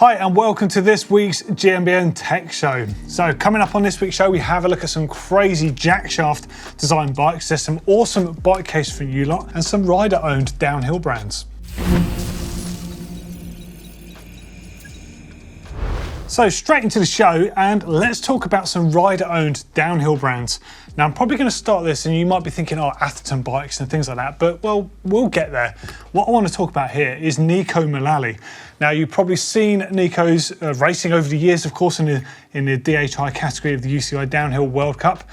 Hi and welcome to this week's GMBN Tech Show. So coming up on this week's show, we have a look at some crazy Jackshaft design bikes. There's some awesome bike case from you lot and some rider owned downhill brands. So straight into the show, and let's talk about some rider-owned downhill brands. Now I'm probably going to start this and you might be thinking, oh, Atherton bikes and things like that, but well, we'll get there. What I want to talk about here is Nico Mullally. Now you've probably seen Nico's racing over the years, of course, in the DHI category of the UCI Downhill World Cup.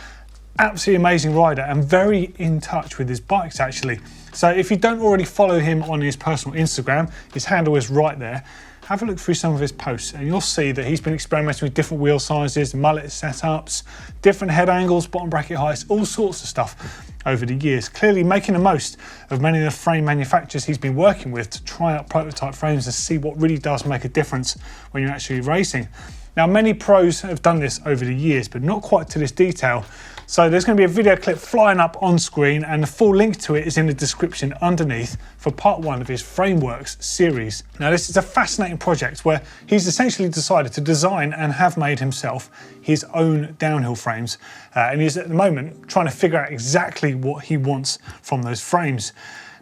Absolutely amazing rider and very in touch with his bikes actually. So if you don't already follow him on his personal Instagram, his handle is right there. Have a look through some of his posts and you'll see that he's been experimenting with different wheel sizes, mullet setups, different head angles, bottom bracket heights, all sorts of stuff over the years. Clearly making the most of many of the frame manufacturers he's been working with to try out prototype frames and see what really does make a difference when you're actually racing. Now many pros have done this over the years, but not quite to this detail. So there's going to be a video clip flying up on screen and the full link to it is in the description underneath for part one of his Frameworks series. Now this is a fascinating project where he's essentially decided to design and have made himself his own downhill frames. And he's at the moment trying to figure out exactly what he wants from those frames.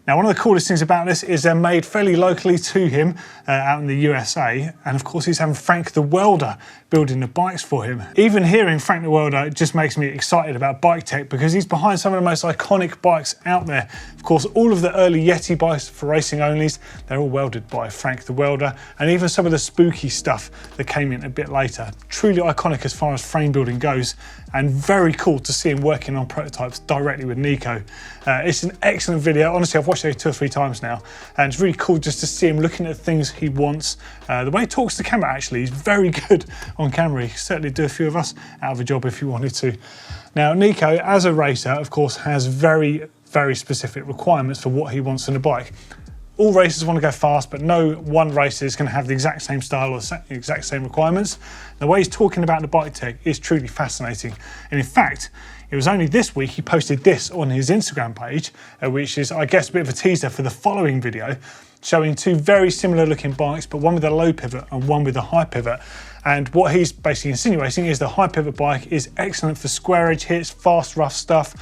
Now, one of the coolest things about this is they're made fairly locally to him out in the USA. And of course, he's having Frank the Welder building the bikes for him. Even hearing Frank the Welder just makes me excited about bike tech because he's behind some of the most iconic bikes out there. Of course, all of the early Yeti bikes for racing onlys, they're all welded by Frank the Welder. And even some of the spooky stuff that came in a bit later. Truly iconic as far as frame building goes. And very cool to see him working on prototypes directly with Nico. It's an excellent video. Honestly, I've watched it 2 or 3 times now, and it's really cool just to see him looking at things he wants. The way he talks to camera, actually, he's very good on camera. He could certainly do a few of us out of a job if he wanted to. Now, Nico, as a racer, of course, has very, very specific requirements for what he wants in a bike. All racers want to go fast, but no one racer is going to have the exact same style or the exact same requirements. The way he's talking about the bike tech is truly fascinating. And in fact, it was only this week he posted this on his Instagram page, which is, I guess, a bit of a teaser for the following video, showing 2 very similar looking bikes, but one with a low pivot and one with a high pivot. And what he's basically insinuating is the high pivot bike is excellent for square edge hits, fast rough stuff,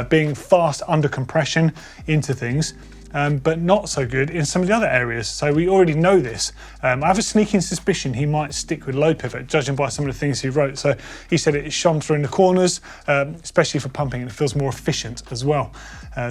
being fast under compression into things. But not so good in some of the other areas. So we already know this. I have a sneaking suspicion he might stick with low pivot, judging by some of the things he wrote. So he said it shone through in the corners, especially for pumping, and it feels more efficient as well.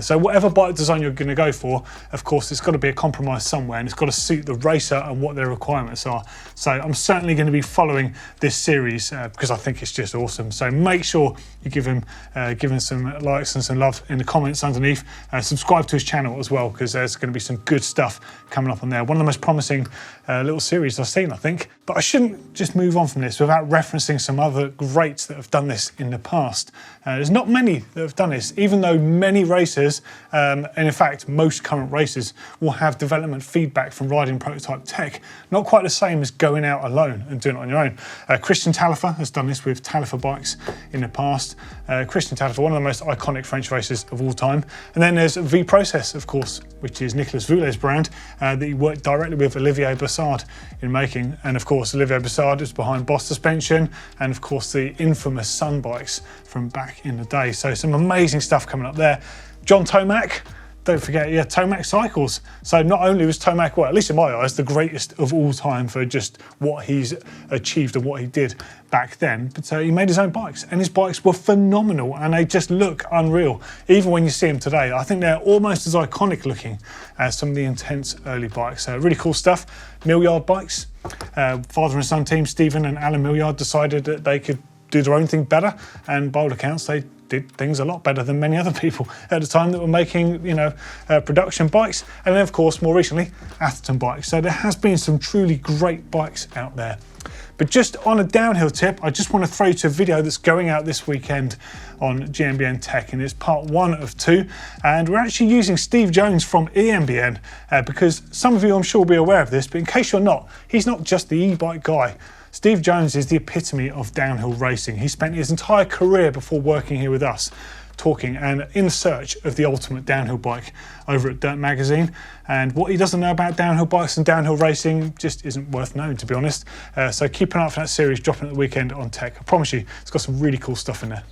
So whatever bike design you're going to go for, of course, it's got to be a compromise somewhere, and it's got to suit the racer and what their requirements are. So I'm certainly going to be following this series because I think it's just awesome. So make sure you give him some likes and some love in the comments underneath. Subscribe to his channel as well, because there's going to be some good stuff coming up on there. One of the most promising little series I've seen, I think. But I shouldn't just move on from this without referencing some other greats that have done this in the past. There's not many that have done this, even though many racers, and in fact most current racers, will have development feedback from riding prototype tech. Not quite the same as going out alone and doing it on your own. Christian Taillefer has done this with Taillefer bikes in the past. Christian Taillefer, one of the most iconic French racers of all time. And then there's V-Process, of course, which is Nicolas Voulet's brand, that he worked directly with Olivier Bassard in making. And of course, Olivier Bassard is behind Boss Suspension and of course the infamous Sun bikes from back in the day. So some amazing stuff coming up there. John Tomac, don't forget, yeah, Tomac cycles. So not only was Tomac, well, at least in my eyes, the greatest of all time for just what he's achieved and what he did back then, but he made his own bikes, and his bikes were phenomenal, and they just look unreal. Even when you see them today, I think they're almost as iconic looking as some of the intense early bikes. So really cool stuff. Millyard bikes. Father and son team, Stephen and Alan Millyard, decided that they could do their own thing better, and by all accounts, they did things a lot better than many other people at the time that were making, you know, production bikes. And then of course, more recently, Atherton bikes. So there has been some truly great bikes out there. But just on a downhill tip, I just want to throw you to a video that's going out this weekend on GMBN Tech, and it's part 1 of 2. And we're actually using Steve Jones from EMBN because some of you, I'm sure, will be aware of this, but in case you're not, he's not just the e-bike guy. Steve Jones is the epitome of downhill racing. He spent his entire career before working here with us talking and in search of the ultimate downhill bike over at Dirt Magazine. And what he doesn't know about downhill bikes and downhill racing just isn't worth knowing, to be honest. So keep an eye out for that series dropping at the weekend on Tech. I promise you, it's got some really cool stuff in there.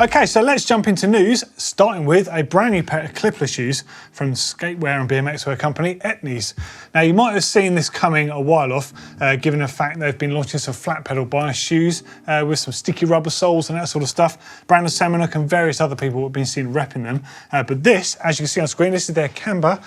Okay, so let's jump into news, starting with a brand new pair of clipless shoes from skatewear and BMX wear company Etnies. Now, you might have seen this coming a while off, given the fact they've been launching some flat pedal bias shoes with some sticky rubber soles and that sort of stuff. Brandon Semenuk and various other people have been seen repping them. But this, as you can see on screen, this is their Camber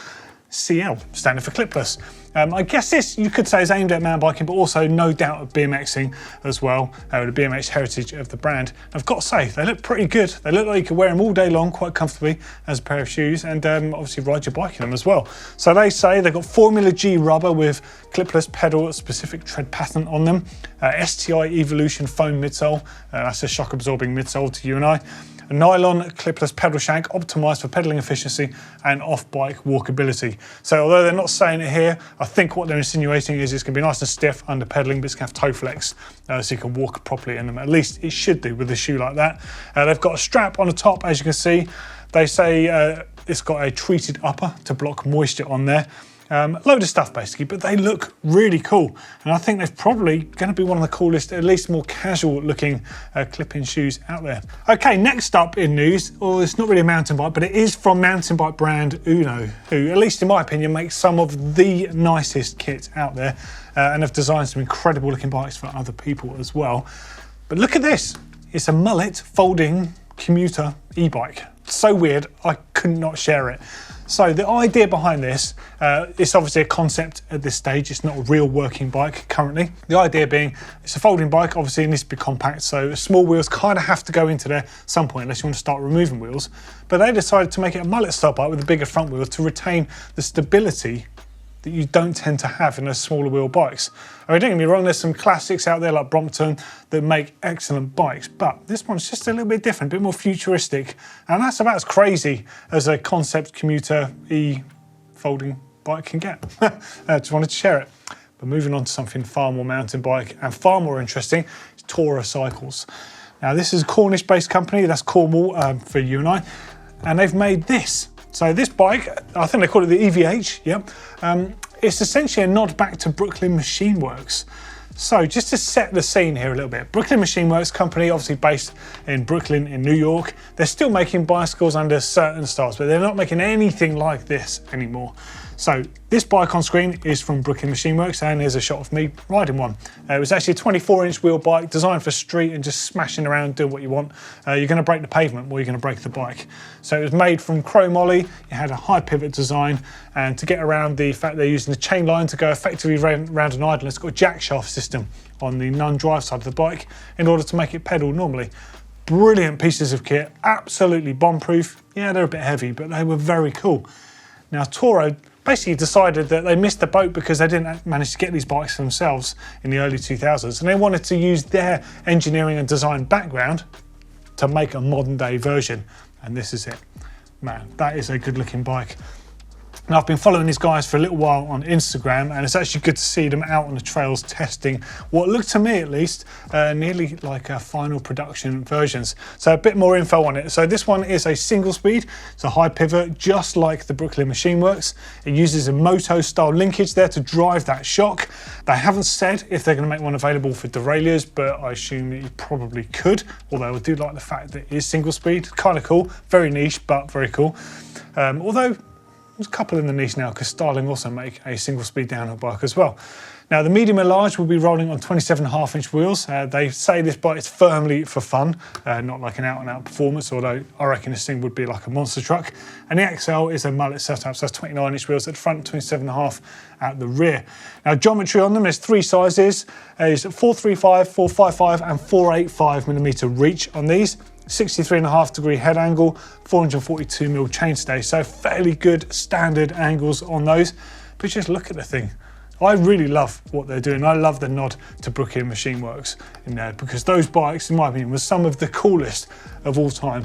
CL, standing for clipless. I guess this, you could say, is aimed at mountain biking, but also no doubt at BMXing as well, with the BMX heritage of the brand. I've got to say, they look pretty good. They look like you could wear them all day long quite comfortably as a pair of shoes, and obviously ride your bike in them as well. So they say they've got Formula G rubber with clipless pedal specific tread pattern on them, STI Evolution foam midsole, that's a shock absorbing midsole to you and I. A nylon clipless pedal shank optimised for pedalling efficiency and off-bike walkability. So although they're not saying it here, I think what they're insinuating is it's going to be nice and stiff under pedalling, but it's going to have toe flex so you can walk properly in them. At least it should do with a shoe like that. They've got a strap on the top, as you can see. They say it's got a treated upper to block moisture on there. Load of stuff basically, but they look really cool. And I think they're probably going to be one of the coolest, at least more casual looking clip-in shoes out there. Okay, next up in news, it's not really a mountain bike, but it is from mountain bike brand Uno, who, at least in my opinion, makes some of the nicest kit out there and have designed some incredible looking bikes for other people as well. But look at this, it's a mullet folding commuter e-bike. So weird, I could not share it. So the idea behind this, it's obviously a concept at this stage, it's not a real working bike currently. The idea being, it's a folding bike, obviously it needs to be compact, so small wheels kind of have to go into there at some point unless you want to start removing wheels. But they decided to make it a mullet style bike with a bigger front wheel to retain the stability that you don't tend to have in those smaller wheel bikes. I mean, don't get me wrong, there's some classics out there like Brompton that make excellent bikes, but this one's just a little bit different, a bit more futuristic, and that's about as crazy as a concept commuter e-folding bike can get. I just wanted to share it. But moving on to something far more mountain bike and far more interesting, is Tora Cycles. Now, this is a Cornish-based company, that's Cornwall for you and I, and they've made this. So this bike, I think they call it the EVH, yep. It's essentially a nod back to Brookly Machine Works. So just to set the scene here a little bit, Brookly Machine Works company, obviously based in Brooklyn in New York. They're still making bicycles under certain styles, but they're not making anything like this anymore. So this bike on screen is from Brookly Machine Works, and here's a shot of me riding one. It was actually a 24-inch wheel bike designed for street and just smashing around, doing what you want. You're going to break the pavement or you're going to break the bike. So it was made from chromoly, it had a high pivot design, and to get around the fact they're using the chain line to go effectively around an idler, it's got a Jackshaft system on the non-drive side of the bike in order to make it pedal normally. Brilliant pieces of kit, absolutely bomb-proof. Yeah, they're a bit heavy, but they were very cool. Now, Toro basically decided that they missed the boat because they didn't manage to get these bikes for themselves in the early 2000s, and they wanted to use their engineering and design background to make a modern day version, and this is it. Man, that is a good looking bike. Now, I've been following these guys for a little while on Instagram, and it's actually good to see them out on the trails testing what looked to me at least nearly like final production versions. So a bit more info on it. So this one is a single speed, it's a high pivot just like the Brookly Machine Works. It uses a moto style linkage there to drive that shock. They haven't said if they're going to make one available for derailleurs, but I assume that you probably could, although I do like the fact that it is single speed. Kind of cool, very niche but very cool. Although there's a couple in the niche now because Starling also make a single speed downhill bike as well. Now the medium and large will be rolling on 27.5-inch wheels. They say this bike is firmly for fun, not like an out and out performance, although I reckon this thing would be like a monster truck. And the XL is a mullet setup, so that's 29-inch wheels at the front, 27.5 at the rear. Now geometry on them, there's three sizes. There's 435, 455 and 485mm reach on these. 63.5 degree head angle, 442mm chainstay, so fairly good standard angles on those. But just look at the thing. I really love what they're doing. I love the nod to Brookly Machine Works in there, because those bikes, in my opinion, were some of the coolest of all time.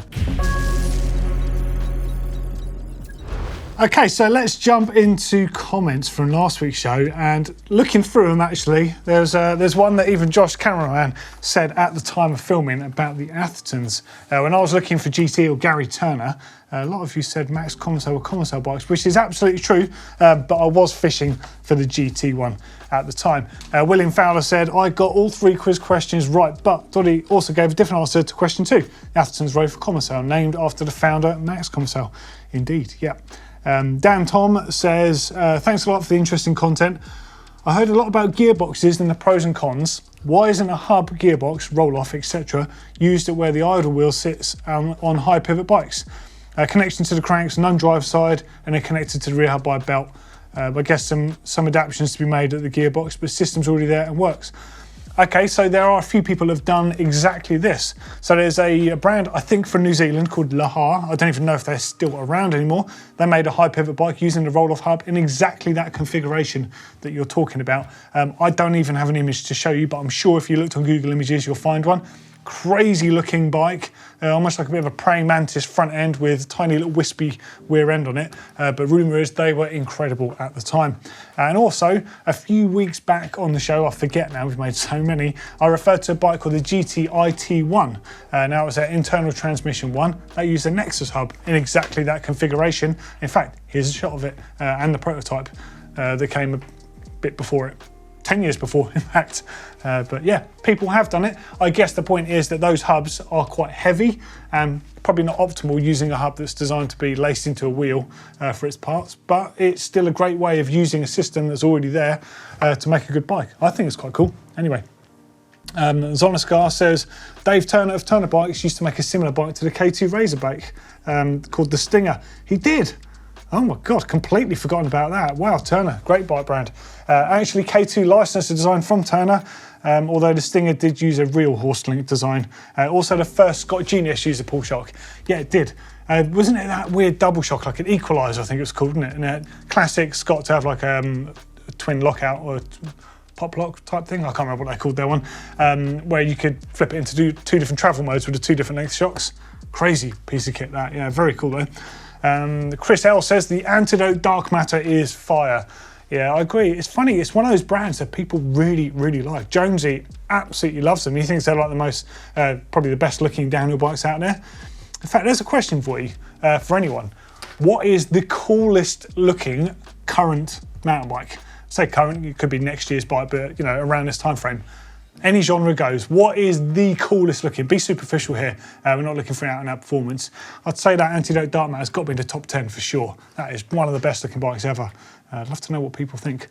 Okay, so let's jump into comments from last week's show, and looking through them actually, there's one that even Josh Cameraman said at the time of filming about the Athertons. When I was looking for GT or Gary Turner, a lot of you said Max Commissar or Commissar bikes, which is absolutely true, but I was fishing for the GT one at the time. William Fowler said, I got all 3 quiz questions right, but Doddy also gave a different answer to question 2. The Athertons rode for Commissar, named after the founder, Max Commissar. Indeed, yeah. Dan Tom says, thanks a lot for the interesting content. I heard a lot about gearboxes and the pros and cons. Why isn't a hub, gearbox, roll-off, etc. used at where the idle wheel sits on high pivot bikes? Connection to the cranks, non-drive side, and they're connected to the rear hub by a belt. I guess some adaptations to be made at the gearbox, but system's already there and works. Okay, so there are a few people who have done exactly this. So there's a brand, I think from New Zealand, called Laha. I don't even know if they're still around anymore. They made a high pivot bike using the roll-off hub in exactly that configuration that you're talking about. I don't even have an image to show you, but I'm sure if you looked on Google Images, you'll find one. Crazy looking bike, almost like a bit of a praying mantis front end with tiny little wispy rear end on it. But rumour is they were incredible at the time. And also, a few weeks back on the show, I forget now, we've made so many, I referred to a bike called the GT IT1. Now it's an internal transmission one. They used a Nexus hub in exactly that configuration. In fact, here's a shot of it and the prototype that came a bit before it. 10 years before, in fact. But yeah, people have done it. I guess the point is that those hubs are quite heavy and probably not optimal using a hub that's designed to be laced into a wheel for its parts, but it's still a great way of using a system that's already there to make a good bike. I think it's quite cool. Anyway, Zonaskar says, Dave Turner of Turner Bikes used to make a similar bike to the K2 Razorback called the Stinger. He did. Oh my God, completely forgotten about that. Wow, Turner, great bike brand. Actually, K2 licensed a design from Turner, although the Stinger did use a real horse link design. Also, the first Scott Genius used a pull shock. Yeah, it did. Wasn't it that weird double shock, like an equaliser, I think it was called, wasn't it? And classic Scott to have like a twin lockout or pop lock type thing. I can't remember what they called their one, where you could flip it into 2 different travel modes with the 2 different length shocks. Crazy piece of kit that. Yeah, very cool though. Chris L says the Antidote Dark Matter is fire. Yeah, I agree. It's funny, it's one of those brands that people really, really like. Jonesy absolutely loves them. He thinks they're like the most, probably the best looking downhill bikes out there. In fact, there's a question for you, for anyone. What is the coolest looking current mountain bike? Say current, it could be next year's bike, but you know, around this time frame. Any genre goes. What is the coolest looking? Be superficial here. We're not looking for an out-and-out performance. I'd say that Antidote Dark Matter's got to be in the top 10 for sure. That is one of the best looking bikes ever. I'd love to know what people think.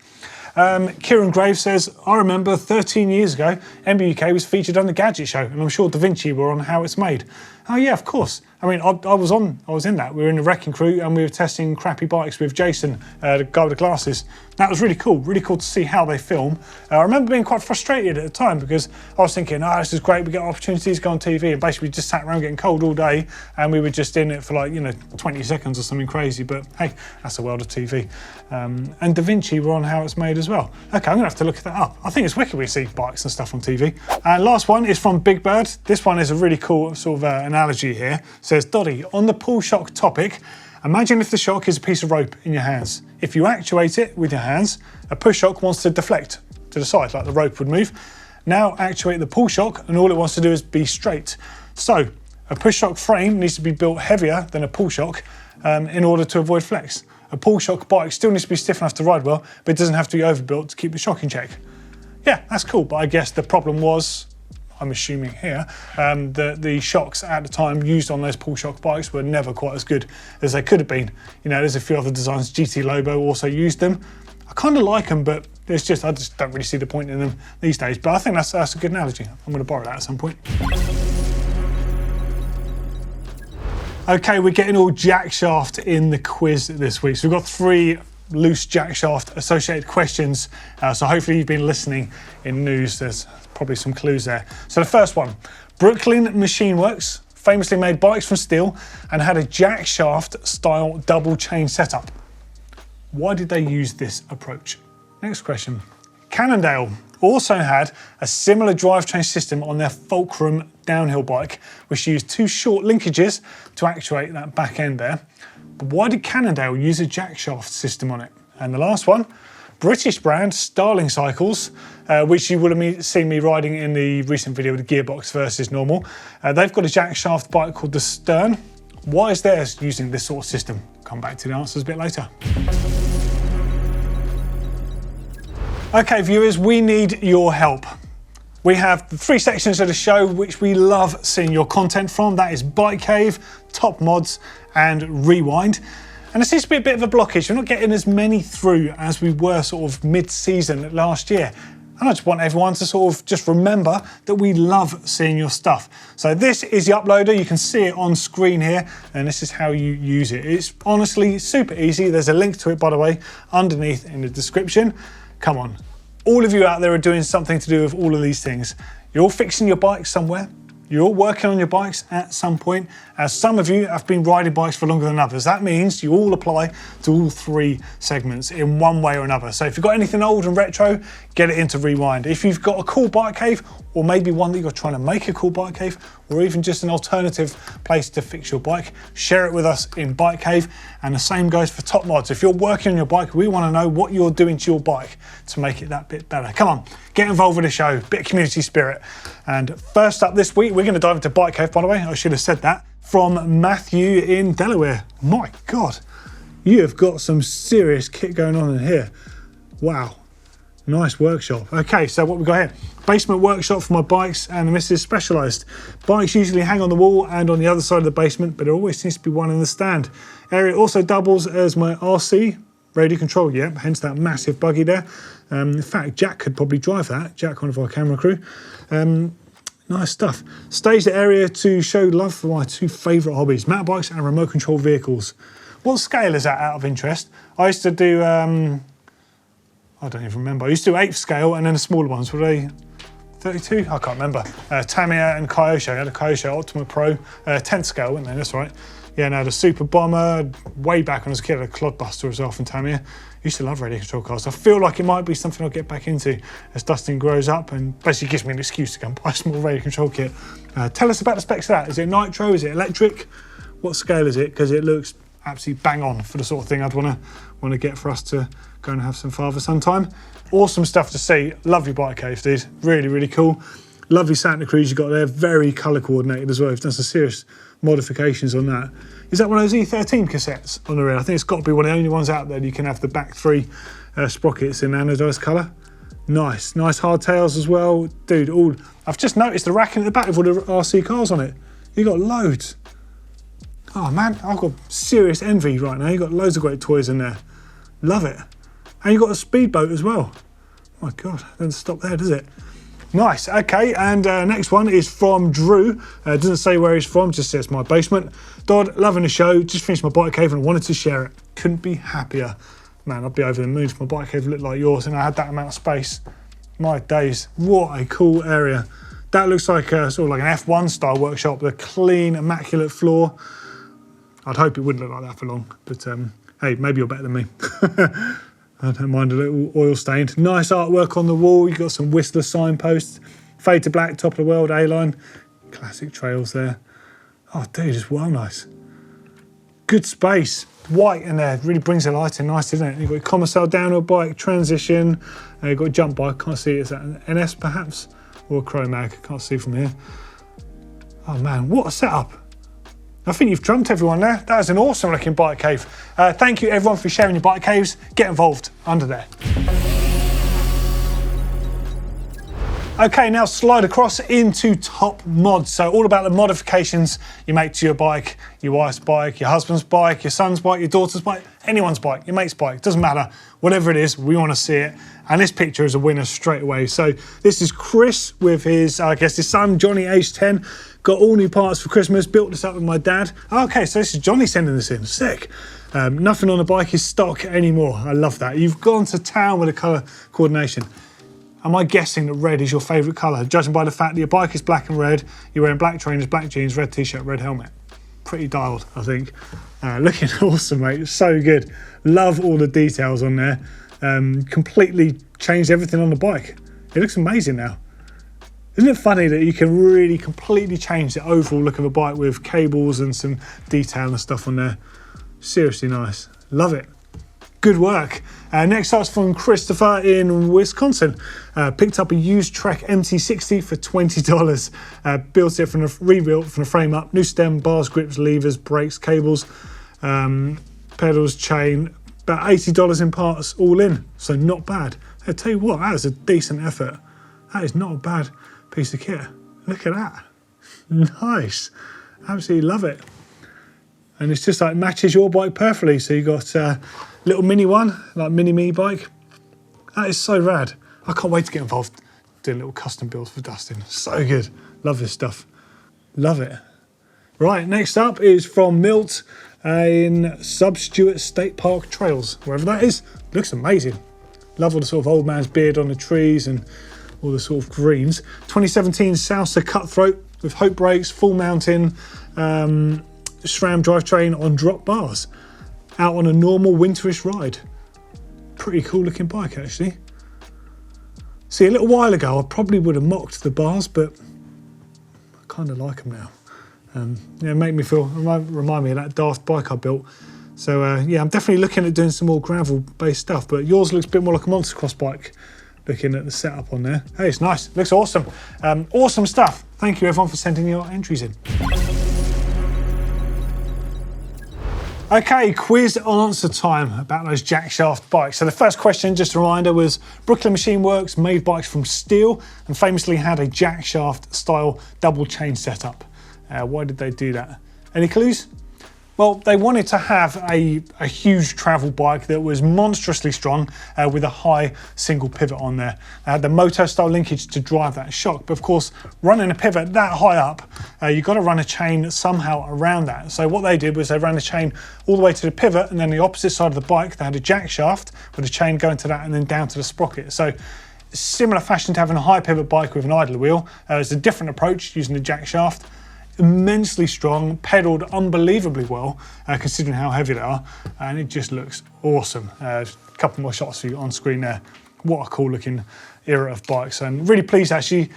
Kieran Graves says, I remember 13 years ago, MBUK was featured on the Gadget Show, and I'm sure Da Vinci were on How It's Made. Oh yeah, of course. I mean, I was in that. We were in the wrecking crew and we were testing crappy bikes with Jason, the guy with the glasses. That was really cool to see how they film. I remember being quite frustrated at the time because I was thinking, this is great, we get opportunities to go on TV, and basically we just sat around getting cold all day and we were just in it for like, 20 seconds or something crazy, but hey, that's the world of TV. And Da Vinci were on How It's Made as well. Okay, I'm gonna have to look that up. I think it's wicked we see bikes and stuff on TV. And last one is from Big Bird. This one is a really cool sort of analogy here. Says, Doddy, on the pull shock topic, imagine if the shock is a piece of rope in your hands. If you actuate it with your hands, a push shock wants to deflect to the side, like the rope would move. Now actuate the pull shock, and all it wants to do is be straight. So a push shock frame needs to be built heavier than a pull shock in order to avoid flex. A pull shock bike still needs to be stiff enough to ride well, but it doesn't have to be overbuilt to keep the shock in check. Yeah, that's cool, but I guess the problem was, I'm assuming here, that the shocks at the time used on those pull shock bikes were never quite as good as they could have been. There's a few other designs. GT Lobo also used them. I kind of like them, but I just don't really see the point in them these days. But I think that's a good analogy. I'm going to borrow that at some point. Okay, we're getting all Jackshaft in the quiz this week. So we've got 3 loose Jackshaft associated questions. So hopefully you've been listening in news. There's probably some clues there. So the first one, Brookly Machine Works famously made bikes from steel and had a Jackshaft style double chain setup. Why did they use this approach? Next question, Cannondale also had a similar drivetrain system on their Fulcrum downhill bike, which used 2 short linkages to actuate that back end there. But why did Cannondale use a Jackshaft system on it? And the last one, British brand Starling Cycles, which you would have seen me riding in the recent video with the gearbox versus normal. They've got a Jackshaft bike called the Stern. Why is theirs using this sort of system? Come back to the answers a bit later. Okay, viewers, we need your help. We have the 3 sections of the show which we love seeing your content from. That is Bike Cave, Top Mods, and Rewind. And there seems to be a bit of a blockage. We're not getting as many through as we were sort of mid-season last year. And I just want everyone to sort of just remember that we love seeing your stuff. So this is the uploader. You can see it on screen here, and this is how you use it. It's honestly super easy. There's a link to it, by the way, underneath in the description. Come on. All of you out there are doing something to do with all of these things. You're all fixing your bike somewhere. You're all working on your bikes at some point, as some of you have been riding bikes for longer than others. That means you all apply to all 3 segments in one way or another. So if you've got anything old and retro, get it into Rewind. If you've got a cool bike cave, or maybe one that you're trying to make a cool bike cave, or even just an alternative place to fix your bike, share it with us in Bike Cave. And the same goes for Top Mods. If you're working on your bike, we want to know what you're doing to your bike to make it that bit better. Come on, get involved with the show, bit of community spirit. And first up this week, we're going to dive into Bike Cave, by the way. I should have said that. From Matthew in Delaware. My God, you have got some serious kit going on in here. Wow. Nice workshop. Okay, so what we got here? Basement workshop for my bikes, and the missus Specialized. Bikes usually hang on the wall and on the other side of the basement, but there always seems to be one in the stand. Area also doubles as my RC radio control, yeah, hence that massive buggy there. In fact, Jack could probably drive that. Jack, one of our camera crew. Nice stuff. Staged the area to show love for my 2 favourite hobbies, mountain bikes and remote control vehicles. What scale is that, out of interest? I used to do, I don't even remember. I used to do 8th scale, and then the smaller ones, were they 32? I can't remember. Tamiya and Kyosho. I had a Kyosho Optima Pro, 10th scale, weren't they? That's right. Yeah, no, the Super Bomber, way back when I was a kid, I had a Clodbuster as well from Tamiya. Used to love radio control cars. I feel like it might be something I'll get back into as Dustin grows up and basically gives me an excuse to go and buy a small radio control kit. Tell us about the specs of that. Is it nitro? Is it electric? What scale is it? Because it looks absolutely bang on for the sort of thing I'd want to get for us to go and have some father-son time. Awesome stuff to see. Lovely Bike Cave, dude. Really, really cool. Lovely Santa Cruz you got there. Very colour coordinated as well. You've done some serious modifications on that. Is that one of those E13 cassettes on the rear? I think it's got to be one of the only ones out there that you can have the back 3 sprockets in anodised colour. Nice. Nice hardtails as well. Dude, I've just noticed the rack in the back with all the RC cars on it. You got loads. Oh man, I've got serious envy right now. You've got loads of great toys in there. Love it. And you've got a speedboat as well. Oh my God, doesn't stop there, does it? Nice, okay, and next one is from Drew. Doesn't say where he's from, just says my basement. Dodd, loving the show, just finished my bike cave and wanted to share it. Couldn't be happier. Man, I'd be over the moon if my bike cave looked like yours and I had that amount of space. My days, what a cool area. That looks like sort of like an F1 style workshop with a clean, immaculate floor. I'd hope it wouldn't look like that for long, but hey, maybe you're better than me. I don't mind a little oil stained. Nice artwork on the wall. You've got some Whistler signposts. Fade to black, top of the world, A-line. Classic trails there. Oh, dude, it's well nice. Good space. White in there. Really brings the light in nice, isn't it? You've got a Commissar downhill bike, transition. You've got a jump bike. Can't see it. Is that an NS perhaps? Or a Chromag. Can't see from here. Oh, man, what a setup. I think you've trumped everyone there. That is an awesome looking bike cave. Thank you everyone for sharing your bike caves. Get involved under there. Okay, now slide across into Top Mods. So all about the modifications you make to your bike, your wife's bike, your husband's bike, your son's bike, your daughter's bike, anyone's bike, your mate's bike, doesn't matter. Whatever it is, we want to see it. And this picture is a winner straight away. So this is Chris with his, I guess his son, Johnny, age 10. Got all new parts for Christmas, built this up with my dad. Okay, so this is Johnny sending this in, sick. Nothing on the bike is stock anymore. I love that. You've gone to town with the colour coordination. Am I guessing that red is your favourite colour? Judging by the fact that your bike is black and red, you're wearing black trainers, black jeans, red t-shirt, red helmet. Pretty dialed, I think. Looking awesome, mate. So good. Love all the details on there. Completely changed everything on the bike. It looks amazing now. Isn't it funny that you can really completely change the overall look of a bike with cables and some detail and stuff on there? Seriously nice. Love it. Good work. Next up's from Christopher in Wisconsin. Picked up a used Trek MT60 for $20. Built it from rebuilt from the frame up. New stem, bars, grips, levers, brakes, cables, pedals, chain. About $80 in parts all in. So not bad. I tell you what, that is a decent effort. That is not a bad piece of kit. Look at that. Nice. Absolutely love it. And it's just like matches your bike perfectly. So you got a little mini one, like mini me bike. That is so rad. I can't wait to get involved doing little custom builds for Dustin. So good. Love this stuff. Love it. Right, next up is from Milt in Substewart State Park Trails, wherever that is. Looks amazing. Love all the sort of old man's beard on the trees and all the sort of greens. 2017 Sousa Cutthroat with Hope brakes, full mountain, SRAM drivetrain on drop bars. Out on a normal winterish ride. Pretty cool looking bike actually. See, a little while ago I probably would have mocked the bars, but I kind of like them now. Yeah, make me feel, remind me of that daft bike I built. So yeah, I'm definitely looking at doing some more gravel based stuff, but yours looks a bit more like a monster cross bike. Looking at the setup on there. Hey, it's nice, looks awesome. Awesome stuff. Thank you everyone for sending your entries in. Okay, quiz answer time about those Jackshaft bikes. So the first question, just a reminder, was Brookly Machine Works made bikes from steel and famously had a Jackshaft style double chain setup. Why did they do that? Any clues? Well, they wanted to have a huge travel bike that was monstrously strong with a high single pivot on there. They had the motor style linkage to drive that shock, but of course, running a pivot that high up, you've got to run a chain somehow around that. So what they did was they ran a chain all the way to the pivot, and then the opposite side of the bike, they had a jack shaft with a chain going to that and then down to the sprocket. So similar fashion to having a high pivot bike with an idler wheel. It's a different approach using the jack shaft. Immensely strong, pedalled unbelievably well, considering how heavy they are, and it just looks awesome. A couple more shots for you on screen there. What a cool looking era of bikes, and really pleased actually,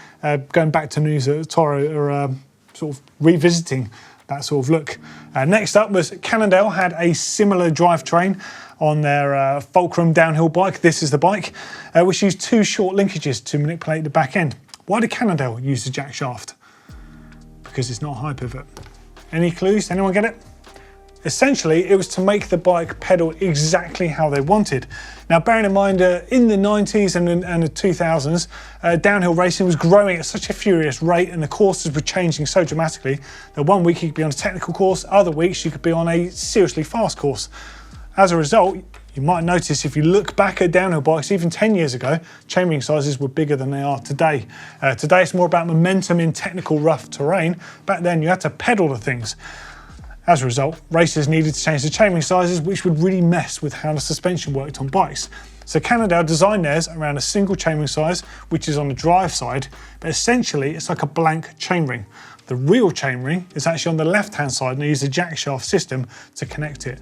going back to news that Toro are sort of revisiting that sort of look. Next up was Cannondale had a similar drivetrain on their Fulcrum downhill bike. This is the bike, which used two short linkages to manipulate the back end. Why did Cannondale use the jack shaft? Because it's not a high pivot. Any clues? Anyone get it? Essentially, it was to make the bike pedal exactly how they wanted. Now, bearing in mind, in the 90s and the 2000s, downhill racing was growing at such a furious rate and the courses were changing so dramatically that one week you could be on a technical course, other weeks you could be on a seriously fast course. As a result, you might notice if you look back at downhill bikes, even 10 years ago, chainring sizes were bigger than they are today. Today it's more about momentum in technical rough terrain. Back then you had to pedal the things. As a result, racers needed to change the chainring sizes, which would really mess with how the suspension worked on bikes. So Cannondale designed theirs around a single chainring size, which is on the drive side, but essentially it's like a blank chainring. The real chainring is actually on the left-hand side, and they use a jackshaft system to connect it.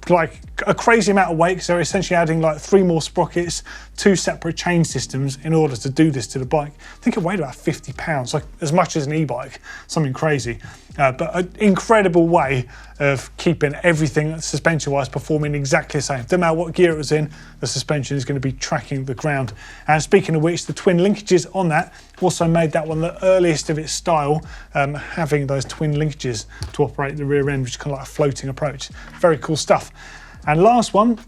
Like a crazy amount of weight, because they're essentially adding like 3 more sprockets, 2 separate chain systems in order to do this to the bike. I think it weighed about 50 pounds, like as much as an e-bike, something crazy. But an incredible way of keeping everything suspension-wise performing exactly the same. No matter what gear it was in, the suspension is going to be tracking the ground. And speaking of which, the twin linkages on that also made that one the earliest of its style, having those twin linkages to operate the rear end, which is kind of like a floating approach. Very cool stuff. And last one,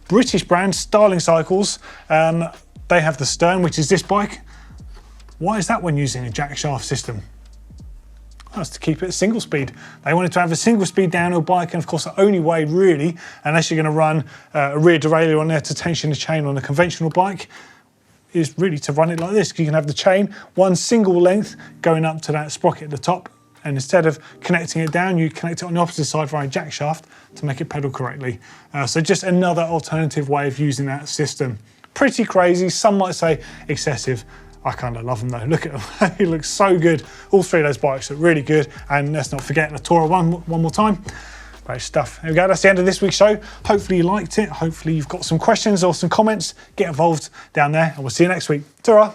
British brand Starling Cycles. They have the Stern, which is this bike. Why is that one using a jackshaft system? That's to keep it single speed. They wanted to have a single speed downhill bike, and of course the only way really, unless you're going to run a rear derailleur on there to tension the chain on a conventional bike, is really to run it like this. You can have the chain, one single length going up to that sprocket at the top, and instead of connecting it down, you connect it on the opposite side via a jack shaft to make it pedal correctly. So just another alternative way of using that system. Pretty crazy, some might say excessive. I kind of love them though. Look at them, it looks so good. All 3 of those bikes look really good. And let's not forget the Toro one more time. Great stuff. There we go, that's the end of this week's show. Hopefully you liked it. Hopefully you've got some questions or some comments. Get involved down there and we'll see you next week. Ta-ra.